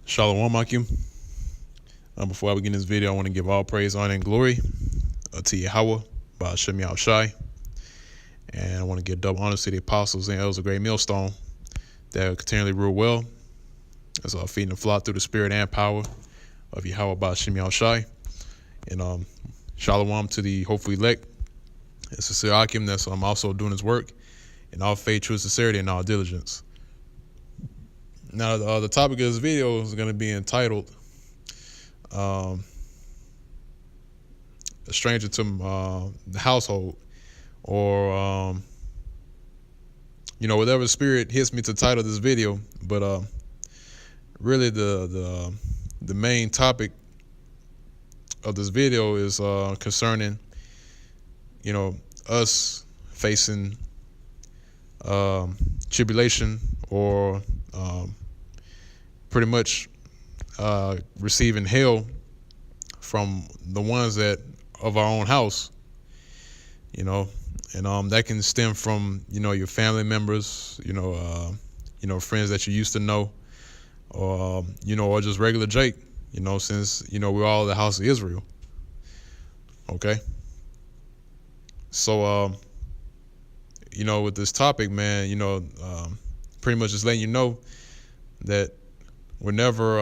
Shalom Akim. Before I begin this video, I want to give all praise, honor, and glory to Yahweh by Hashem Yahushai. And I want to give double honors to the apostles and elders of Great Millstone that continually rule well as feeding the flock through the spirit and power of Yahweh by Hashem Yahushai. And Shalom to the hopefully elect and sincere Akim that's also doing his work in all faith, true sincerity, and all diligence. Now, the topic of this video is going to be entitled A Stranger to the Household, or, whatever spirit hits me to title this video. But really the main topic of this video is concerning, us facing tribulation, or pretty much receiving hell from the ones that of our own house, and that can stem from your family members, friends that you used to know, or or just regular Jake, since we're all the house of Israel. Okay, so with this topic, man, pretty much just letting you know that whenever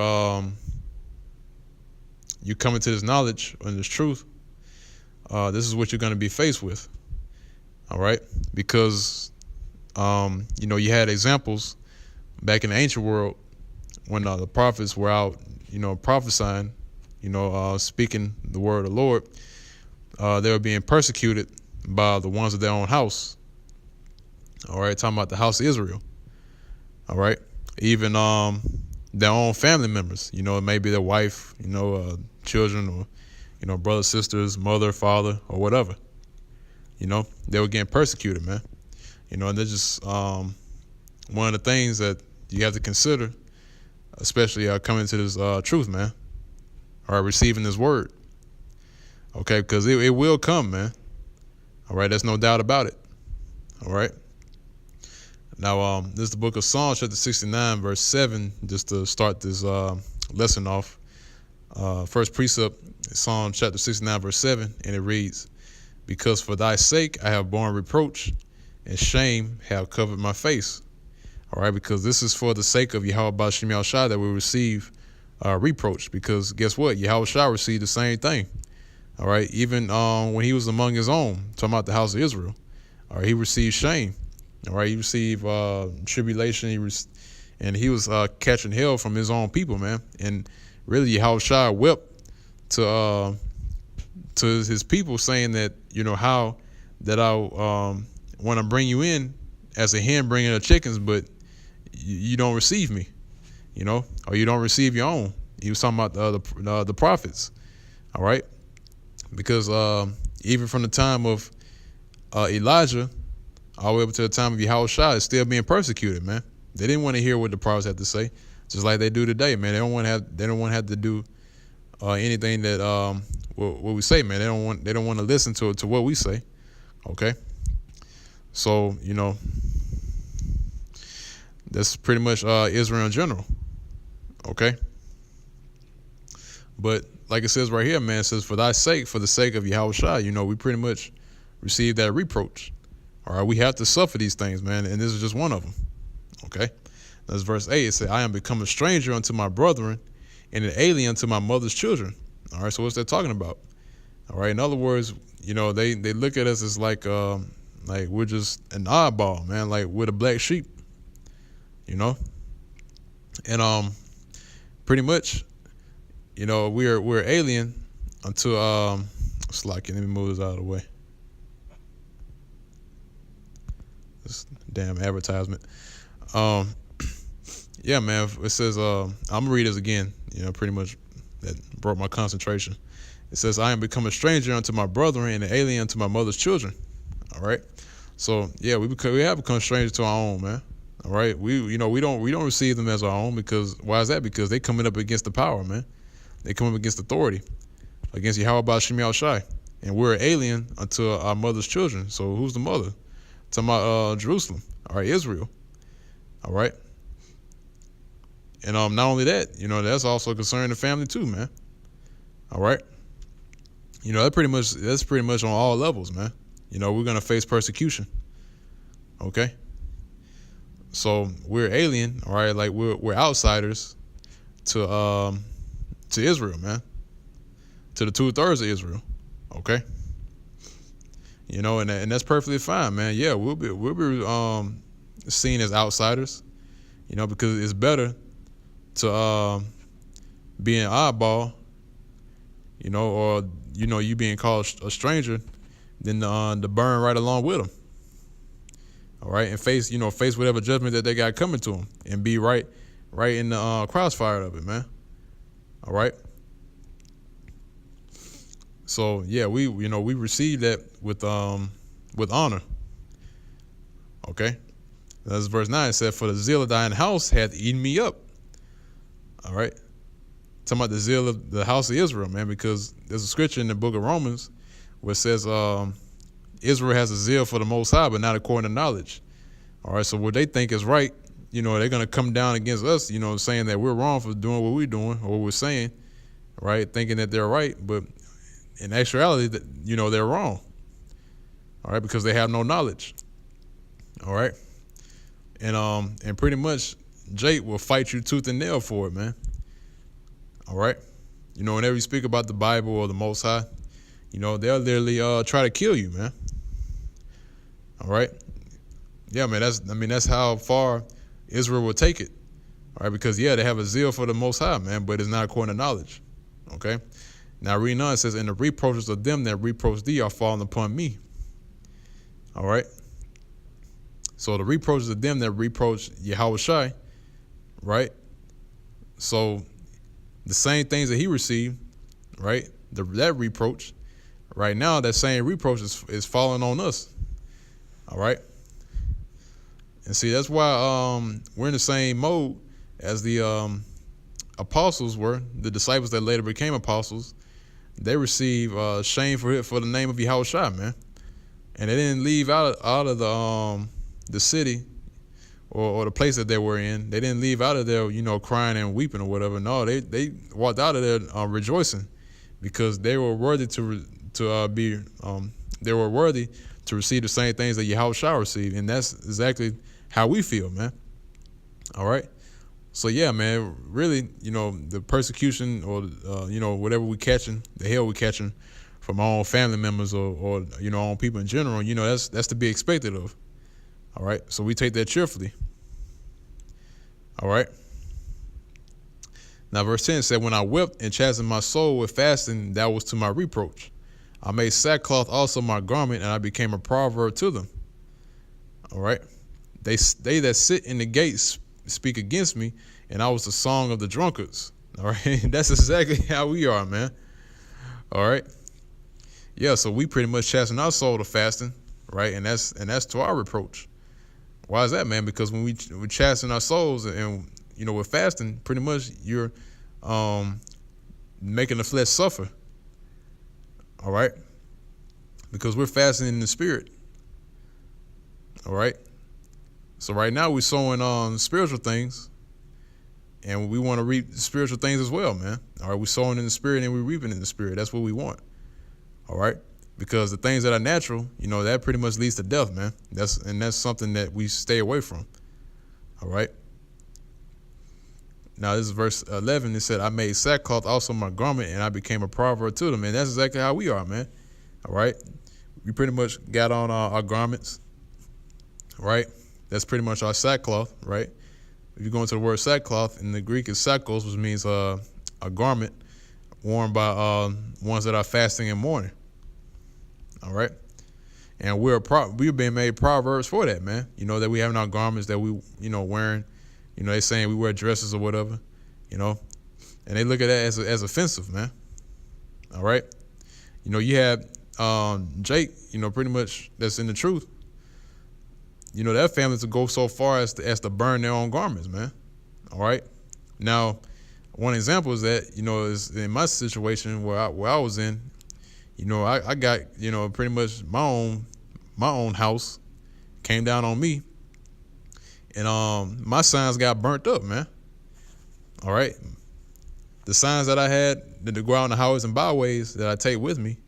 you come into this knowledge and this truth, this is what you're going to be faced with. All right, because you had examples back in the ancient world when the prophets were out, prophesying, speaking the word of the Lord. They were being persecuted by the ones of their own house. All right, talking about the house of Israel. All right, even their own family members, maybe their wife, children, or brothers, sisters, mother, father, or whatever. They were getting persecuted, man. And they're just one of the things that you have to consider, especially coming to this truth, man, or receiving this word. Okay, because it will come, man. All right, there's no doubt about it. All right. Now, this is the book of Psalms, chapter 69, verse 7, just to start this lesson off. First precept, Psalm chapter 69, verse 7, and it reads, "Because for thy sake I have borne reproach, and shame have covered my face." All right, because this is for the sake of Yahweh B'Shem Yahushai that we receive reproach, because guess what? Yahushua received the same thing. All right, even when he was among his own, talking about the house of Israel, all right, he received shame. All right, he received tribulation, and he was catching hell from his own people, man. And really, Yahushua wept to his people, saying that, how that I want to bring you in as a hen bringing her chickens, but you don't receive me, or you don't receive your own. He was talking about the prophets, all right, because even from the time of Elijah all the way up to the time of Yahushua, is still being persecuted, man. They didn't want to hear what the prophets had to say, just like they do today, man. They don't want to have to do anything that what we say, man. They don't want to listen to what we say. Okay, so that's pretty much Israel in general. Okay, but like it says right here, man, it says, "For thy sake, for the sake of Yahushua," we pretty much receive that reproach. All right, we have to suffer these things, man, and this is just one of them. Okay, that's verse 8. It says, "I am become a stranger unto my brethren, and an alien unto my mother's children." All right, so what's that talking about? All right, in other words, they look at us as like we're just an oddball, man, like we're the black sheep, and pretty much, we're alien unto it's like, let me move this out of the way. This damn advertisement. Yeah, man, it says, I'm gonna read this again, pretty much that broke my concentration. It says, "I am become a stranger unto my brethren, and an alien unto my mother's children." All right. So yeah, we have become strangers to our own, man. All right. We don't receive them as our own, because why is that? Because they coming up against the power, man. They come up against authority, against Yahweh B'Shem Yahushai. And we're an alien unto our mother's children. So who's the mother? Talking about Jerusalem, all right, Israel, all right. And not only that, that's also concerning the family too, man. All right. That's pretty much on all levels, man. We're gonna face persecution. Okay. So we're alien, all right, like we're outsiders to Israel, man. To the 2/3 of Israel. Okay. And that's perfectly fine, man. Yeah, we'll be seen as outsiders, because it's better to be an oddball, or you being called a stranger than to burn right along with them. All right, and face whatever judgment that they got coming to them, and be right in the crossfire of it, man. All right. So yeah, we received that with honor. Okay, that's verse 9. It said, "For the zeal of thine house hath eaten me up." All right, talking about the zeal of the house of Israel, man, because there's a scripture in the book of Romans where it says Israel has a zeal for the Most High, but not according to knowledge. All right, so what they think is right, they're gonna come down against us, saying that we're wrong for doing what we're doing or what we're saying, right? Thinking that they're right, but in actuality, they're wrong. All right, because they have no knowledge. All right, and pretty much Jake will fight you tooth and nail for it, man. All right, whenever you speak about the Bible or the Most High, they'll literally try to kill you, man. All right, yeah, man. That's how far Israel will take it. All right, because they have a zeal for the Most High, man, but it's not according to knowledge. Okay. Now, reading on, it says, "And the reproaches of them that reproach thee are fallen upon me." All right. So the reproaches of them that reproach Yahushua, right? So the same things that he received, right? That reproach, right now, that same reproach is falling on us. All right. And see, that's why we're in the same mode as the apostles were, the disciples that later became apostles. They receive shame for the name of Yahushua, man, and they didn't leave out of the city or the place that they were in. They didn't leave out of there, crying and weeping or whatever. No, they walked out of there rejoicing because they were worthy they were worthy to receive the same things that Yahushua received, and that's exactly how we feel, man. All right. So yeah, man, really, the persecution or whatever we catching, the hell we catching from our own family members or our own people in general, that's to be expected of. All right, so we take that cheerfully. All right. Now, verse 10 said, "When I wept and chastened my soul with fasting, that was to my reproach. I made sackcloth also my garment, and I became a proverb to them." All right. They that sit in the gates speak against me, and I was the song of the drunkards. All right, that's exactly how we are, man. All right, yeah. So we pretty much chasten our soul to fasting, right? And that's to our reproach. Why is that, man? Because when we chasten our souls and with fasting, pretty much you're making the flesh suffer. All right, because we're fasting in the spirit. All right. So right now we're sowing on spiritual things, and we want to reap spiritual things as well, man. All right, we're sowing in the spirit and we're reaping in the spirit. That's what we want. All right, because the things that are natural, that pretty much leads to death, man. That's something that we stay away from. All right. Now this is verse 11. It said, "I made sackcloth also my garment, and I became a proverb to them." And that's exactly how we are, man. All right, we pretty much got on our garments, right? That's pretty much our sackcloth, right? If you go into the word sackcloth, in the Greek is sakkos, which means a garment worn by ones that are fasting and mourning. All right, and we've been made proverbs for that, man. That we having our garments that we wearing. They saying we wear dresses or whatever, and they look at that as offensive, man. All right, you have Jake, pretty much that's in the truth. That family to go so far as to burn their own garments, man. All right. Now, one example is that is in my situation where I was in. I got pretty much my own house came down on me, and my signs got burnt up, man. All right. The signs that I had that to go out on the highways and byways that I take with me,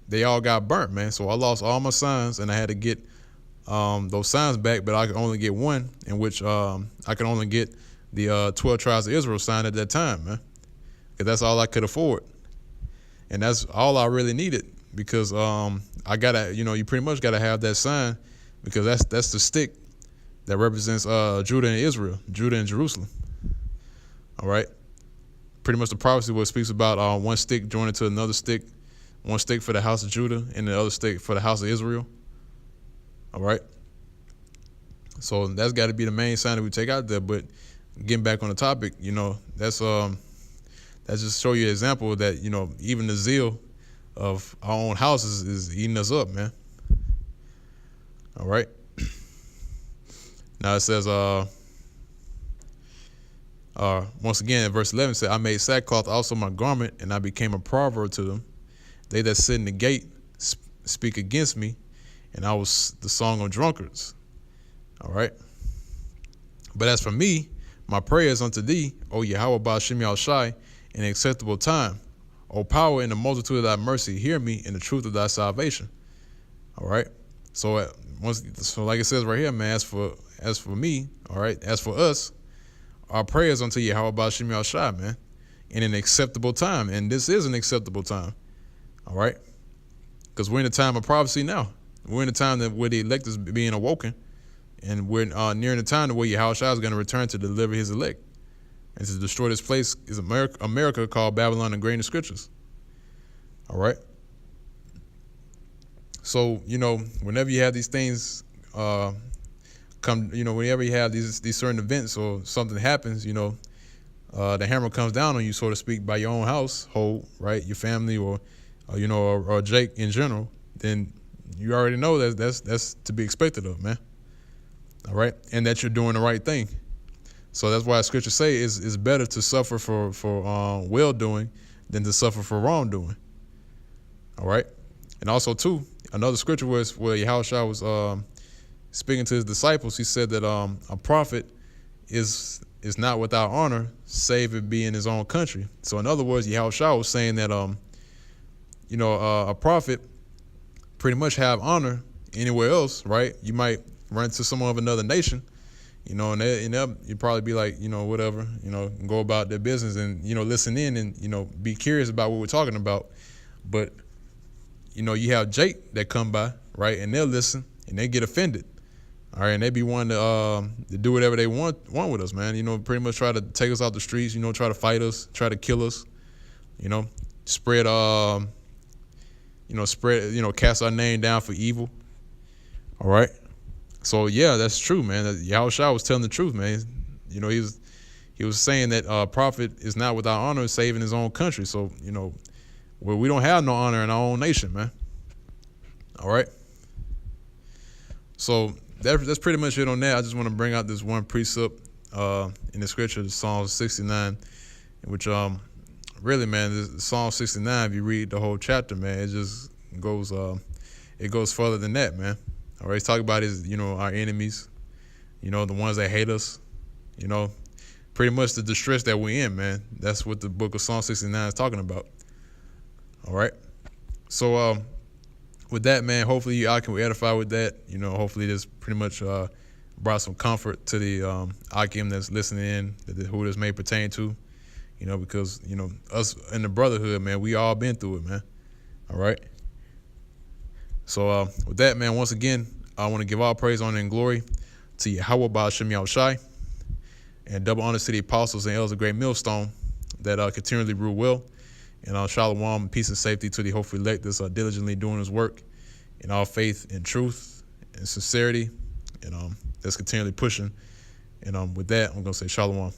they all got burnt, man. So I lost all my signs, and I had to get those signs back, but I could only get one, in which I could only get the 12 tribes of Israel sign at that time, man, because that's all I could afford, and that's all I really needed. Because I gotta, you pretty much gotta have that sign, because that's the stick that represents Judah and Israel, Judah and Jerusalem. All right, pretty much the prophecy what speaks about one stick joining to another stick, one stick for the house of Judah and the other stick for the house of Israel. All right, so that's got to be the main sign that we take out there. But getting back on the topic, that's just show you an example that even the zeal of our own houses is eating us up, man. All right. Now it says, once again, in verse 11, it said, I made sackcloth also my garment, and I became a proverb to them. They that sit in the gate speak against me, and I was the song of drunkards. All right. But as for me, my prayers unto thee, O Yahweh Ba'ashem Yahushai, in acceptable time. O power in the multitude of thy mercy, hear me in the truth of thy salvation. All right. So like it says right here, man, as for me, all right, as for us, our prayers unto Yahweh Ba'ashem Yahushai, man, in an acceptable time. And this is an acceptable time. All right. Because we're in a time of prophecy now. We're in a time where the elect is being awoken, and we're nearing the time where Yahushua is going to return to deliver his elect and to destroy this place is America called Babylon the Great in the Scriptures. All right. So, whenever you have these things whenever you have these certain events or something happens, the hammer comes down on you, so to speak, by your own household, right? Your family or Jake in general, then you already know that's to be expected of, man. All right, and that you're doing the right thing. So that's why Scripture say it's better to suffer for well doing than to suffer for wrongdoing. All right, and also too, another scripture where Yahushua was speaking to his disciples. He said that a prophet is not without honor, save it be in his own country. So in other words, Yahushua was saying that a prophet pretty much have honor anywhere else, right? You might run into someone of another nation, and you'd probably be like, whatever, go about their business and, listen in and, be curious about what we're talking about. But, you have Jake that come by, right? And they'll listen and they get offended. All right. And they be wanting to do whatever they want with us, man. Pretty much try to take us off the streets, try to fight us, try to kill us, spread, cast our name down for evil. All right. So yeah, that's true, man. Yahushua was telling the truth, man. He was saying that prophet is not without honor, save in his own country. So we don't have no honor in our own nation, man. All right. So that's pretty much it on that. I just want to bring out this one precept in the scripture, Psalm 69, which really, man, this Psalm 69. If you read the whole chapter, man, it just goes further than that, man. All right, he's talking about our enemies, the ones that hate us, pretty much the distress that we're in, man. That's what the book of Psalm 69 is talking about. All right. So with that, man, hopefully y'all can be edified with that. Hopefully this pretty much brought some comfort to the Akim that's listening in, who this may pertain to, because, us in the brotherhood, man, we all been through it, man. All right. So with that, man, once again, I want to give all praise, honor, and glory to Yahweh Ba'ashem Yahushai, and double honor to the apostles and elders of Great Millstone that continually rule well. And shalom, peace and safety to the hopeful elect that's diligently doing his work in all faith and truth and sincerity, and that's continually pushing. And with that, I'm going to say shalom.